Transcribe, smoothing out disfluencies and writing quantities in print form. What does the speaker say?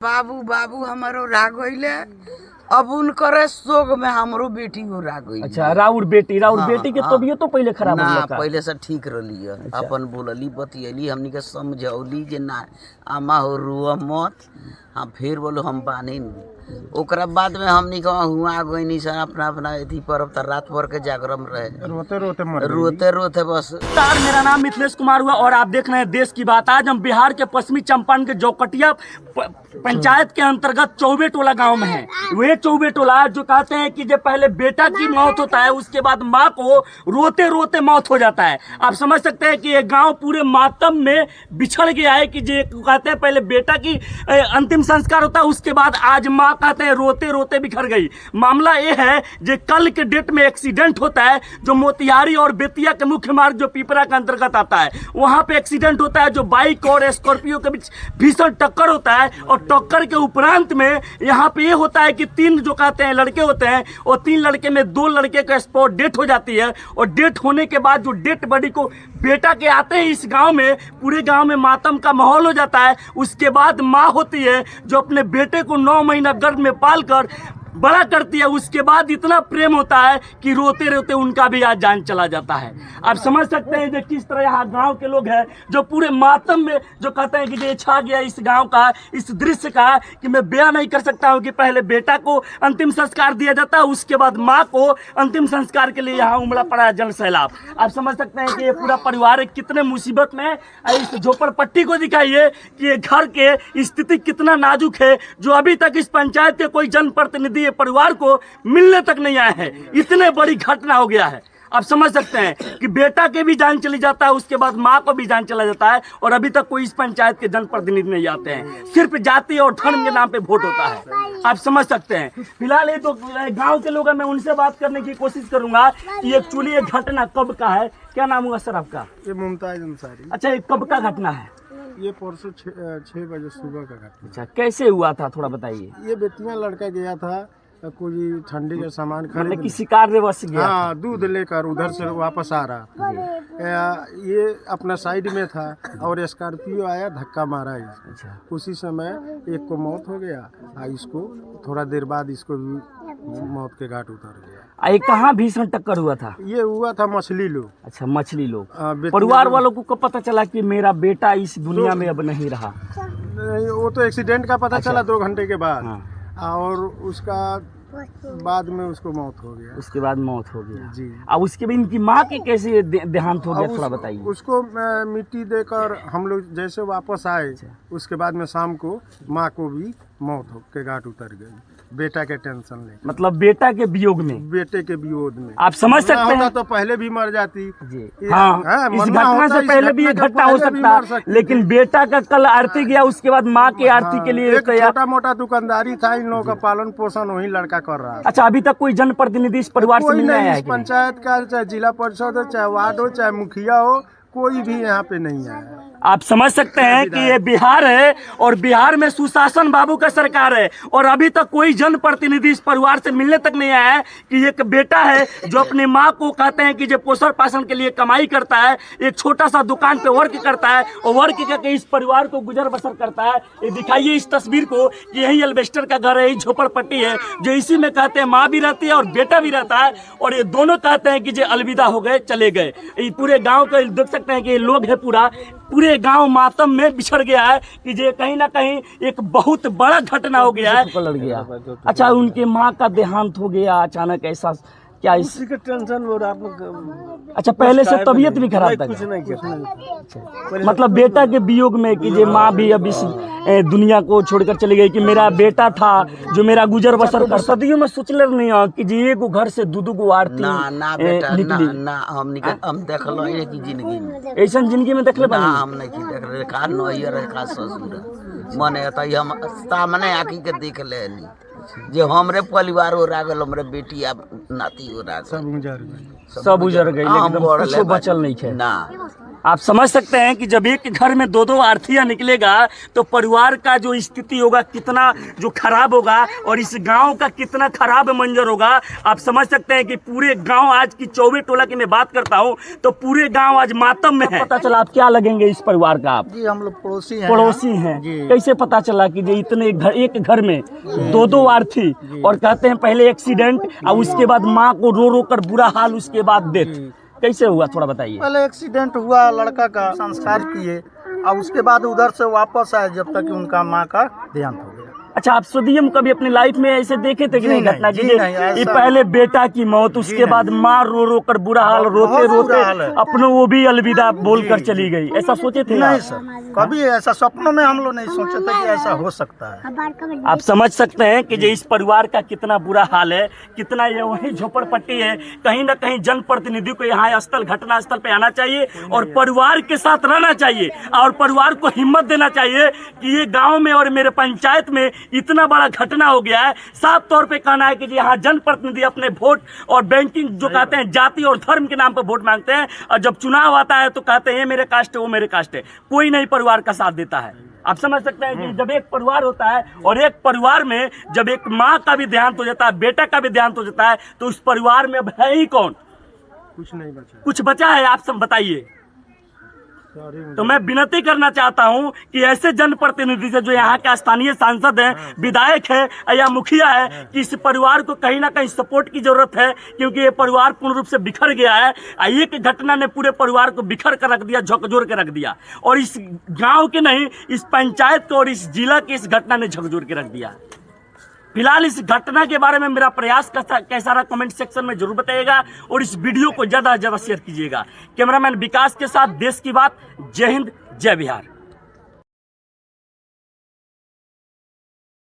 बाबू बाबू हमारो राग होइले अब उनकर शोक में हमरो बेटी हो राग होइले। अच्छा राउर बेटी के तबियत तो पहले खराब ना हो पहले से ठीक रही है। अच्छा। अपन बोलली बतियली हमनी के समझौली जे ना आमा हो रुआ मत। हाँ फिर बोलो हम बानी ओकरा बाद में हमनी के हुआ गईनी सन अपना अपना एथी पर अब रात भर के जागरम रहे रोते रोते बस। मेरा नाम मिथिलेश कुमार हुआ और आप देख रहे हैं देश की बात। आज हम बिहार के पश्चिमी चंपारण के जौकटिया पंचायत के अंतर्गत चौबे टोला गांव में है। वे चौबे टोला जो कहते हैं कि जब पहले बेटा की मौत होता है उसके बाद माँ को रोते रोते मौत हो जाता है। आप समझ सकते हैं कि ये गांव पूरे मातम में बिछड़ गया है कि जो कहते हैं पहले बेटा की अंतिम संस्कार होता है उसके बाद आज माँ कहते हैं रोते रोते बिखर गई। मामला ये है जो कल के डेट में एक्सीडेंट होता है जो मोतिहारी और बेतिया के मुख्य मार्ग जो पिपरा के अंतर्गत आता है वहां पे एक्सीडेंट होता है जो बाइक और स्कॉर्पियो के बीच भीषण टक्कर होता है। और टक्कर के उपरांत में यहाँ पे ये होता है कि तीन जो कहते हैं लड़के होते हैं और तीन लड़के में दो लड़के का स्पॉट डेथ हो जाती है। और डेथ होने के बाद जो डेथ बॉडी को बेटा के आते हैं इस गांव में पूरे गांव में मातम का माहौल हो जाता है। उसके बाद माँ होती है जो अपने बेटे को 9 महीना गर्भ में पालकर बड़ा करती है। उसके बाद इतना प्रेम होता है कि रोते रोते उनका भी आज जान चला जाता है। आप समझ सकते हैं कि किस तरह यहाँ गांव के लोग हैं जो पूरे मातम में जो कहते हैं कि ये छा गया इस गांव का इस दृश्य का कि मैं बयान नहीं कर सकता हूँ कि पहले बेटा को अंतिम संस्कार दिया जाता है उसके बाद माँ को अंतिम संस्कार के लिए यहाँ उमड़ा पड़ा है जन सैलाब। आप समझ सकते हैं कि ये पूरा परिवार कितने मुसीबत में है। इस झोपड़पट्टी को दिखाइए कि ये घर के स्थिति कितना नाजुक है जो अभी तक इस पंचायत के कोई जनप्रतिनिधि परिवार को मिलने तक नहीं आए हैं। इतने बड़ी घटना हो गया है। आप समझ सकते हैं कि बेटा के भी जान चली जाता है उसके बाद माँ को भी जान चला जाता है और अभी तक कोई इस पंचायत के जनप्रतिनिधि नहीं आते हैं। सिर्फ जाति और धर्म के नाम पे वोट होता है। आप समझ सकते हैं। फिलहाल ये तो गांव के लोग हैं मैं उनसे बात करने की कोशिश करूंगा कि एक्चुअली ये घटना कब का है। क्या नाम हुआ सर आपका? ये मुमताज अंसारी। अच्छा ये कब का घटना है? ये परसों 6 बजे सुबह का घटना। अच्छा कैसे हुआ था थोड़ा बताइए। ये बेतिया लड़का गया था कोई ठंडी का सामान मतलब किसी कार्यवश गया। हाँ दूध लेकर उधर से वापस आ रहा था। ये अपना साइड में था और स्कॉर्पियो आया धक्का मारा इसको। अच्छा। उसी समय एक को मौत हो गया और इसको थोड़ा देर बाद इसको भी मौत के घाट उतर गया। ये कहाँ भीषण टक्कर हुआ था? ये हुआ था मछली लोग। अच्छा मछली लोग। परिवार वालों को कब पता चला कि मेरा बेटा इस दुनिया में अब नहीं रहा? वो तो एक्सीडेंट का पता चला 2 घंटे के बाद। हाँ। और उसका बाद में उसको मौत हो गया। उसके बाद मौत हो गया जी। अब उसके बाद इनकी माँ के कैसे देहांत हो गया थोड़ा बताइए। उसको मिट्टी देकर हम लोग जैसे वापस आए उसके बाद में शाम को माँ को भी मौत के घाट उतर गई बेटा के टेंशन ले। मतलब बेटा के वियोग में। बेटे के वियोग में आप समझ सकते हैं तो पहले भी मर जाती जी। हाँ इस घटना से पहले भी ये घटना हो सकता लेकिन बेटा का कल आरती गया उसके बाद माँ की आरती के लिए छोटा मोटा दुकानदारी था इन लोगों का पालन पोषण वही लड़का कर रहा है। अच्छा अभी तक कोई जनप्रतिनिधि इस परिवार से मिलने आया है? पंचायत का चाहे जिला परिषद हो चाहे वार्ड हो चाहे मुखिया हो कोई भी यहाँ पे नहीं आया। आप समझ सकते हैं कि ये बिहार है और बिहार में सुशासन बाबू का सरकार है और अभी तक कोई जनप्रतिनिधि इस परिवार से मिलने तक नहीं आया है कि एक बेटा है जो अपनी माँ को कहते हैं कि जो पोषण पालन के लिए कमाई करता है एक छोटा सा दुकान पे वर्क करता है और वर्क करके इस परिवार को गुजर बसर करता है। ये दिखाइए इस तस्वीर को कि यही एल्वेस्टर का घर है यही झोपड़पट्टी है जो इसी में कहते हैं माँ भी रहती है और बेटा भी रहता है और ये दोनों कहते हैं कि जो अलविदा हो गए चले गए। ये पूरे गाँव का देख सकते हैं कि ये लोग है पूरे गांव मातम में बिछड़ गया है कि ये कहीं ना कहीं एक बहुत बड़ा घटना हो गया है। अच्छा उनके माँ का देहांत हो गया अचानक ऐसा क्या इसी का टेंशन हो रहा? अच्छा पहले से तबीयत भी खराब था? कुछ नहीं। मतलब बेटा के वियोग में कि ये माँ भी अब इस दुनिया को छोड़कर चली गई कि मेरा बेटा था जो मेरा गुजर बसर कर सदियों में सोचले नहीं हो कि जी एगो घर से दू आरती निकली ना हम देखलो है कि जिंदगी में ऐसा जिंदगी में देखले ना हम नहीं की देख रहे का नैयर का ससुर मने त हम सामने आकी के देख लेनी जो हमरे परिवार हो रागल हमरे बेटी अब नाती हो रागल सब उजर गई एकदम कुछ बचल नहीं है ना। आप समझ सकते हैं कि जब एक घर में दो आर्थियां निकलेगा तो परिवार का जो स्थिति होगा कितना जो खराब होगा और इस गांव का कितना खराब मंजर होगा। आप समझ सकते हैं कि पूरे गांव आज की चौबे टोला की मैं बात करता हूं तो पूरे गांव आज मातम में है। पता चला आप क्या लगेंगे इस परिवार का? आप जी हम लोग पड़ोसी हैं। पड़ोसी हैं। कैसे पता चला कि जो इतने एक घर में दो आर्थी और कहते हैं पहले एक्सीडेंट और उसके बाद माँ को रो रो कर बुरा हाल, उसके बाद डेथ, कैसे हुआ थोड़ा बताइए। पहले एक्सीडेंट हुआ, लड़का का संस्कार किए और उसके बाद उधर से वापस आए जब तक कि उनका माँ का देहांत हो गया। अच्छा, आप स्वयं कभी अपनी लाइफ में ऐसे देखे थे कि नहीं घटना की? नहीं, ये पहले बेटा की मौत, उसके बाद माँ रो रो कर बुरा हाल, रोते रोते अपनों वो भी अलविदा बोल कर चली गई, ऐसा सोचे थे? नहीं सर, कभी ऐसा सपनों में हम लोग नहीं सोचे थे कि ऐसा हो सकता है। आप समझ सकते हैं कि जो इस परिवार का कितना बुरा हाल है, कितना ये वही झोपड़पट्टी है। कहीं ना कहीं जनप्रतिनिधि को यहाँ स्थल घटना स्थल पे आना चाहिए और परिवार के साथ रहना चाहिए और परिवार को हिम्मत देना चाहिए कि ये गांव में और मेरे पंचायत में इतना बड़ा घटना हो गया है। साफ तौर पे कहना है कि यहाँ जनप्रतिनिधि अपने वोट और बैंकिंग जो कहते हैं जाति और धर्म के नाम पर वोट मांगते हैं और जब चुनाव आता है तो कहते हैं ये मेरे कास्ट है, वो मेरे कास्ट है, कोई नहीं परिवार का साथ देता है। आप समझ सकते हैं कि जब एक परिवार होता है और एक परिवार में जब एक माँ का भी देहांत हो जाता है, बेटा का भी देहांत हो जाता है तो उस परिवार में अब है ही कौन? कुछ नहीं बचा। कुछ बचा है? आप सब बताइए। तो मैं विनती करना चाहता हूं कि ऐसे जनप्रतिनिधि से जो यहाँ के स्थानीय सांसद हैं, विधायक है या मुखिया है, कि इस परिवार को कहीं ना कहीं सपोर्ट की जरूरत है क्योंकि ये परिवार पूर्ण रूप से बिखर गया है। एक घटना ने पूरे परिवार को बिखर कर रख दिया, झकझोर के रख दिया और इस गांव के नहीं, इस पंचायत को और इस जिला के इस घटना ने झकझोर के रख दिया। फिलहाल इस घटना के बारे में मेरा प्रयास कैसा रहा कमेंट सेक्शन में जरूर बताइएगा और इस वीडियो को ज्यादा से ज्यादा शेयर कीजिएगा। कैमरामैन विकास के साथ देश की बात। जय हिंद, जय बिहार।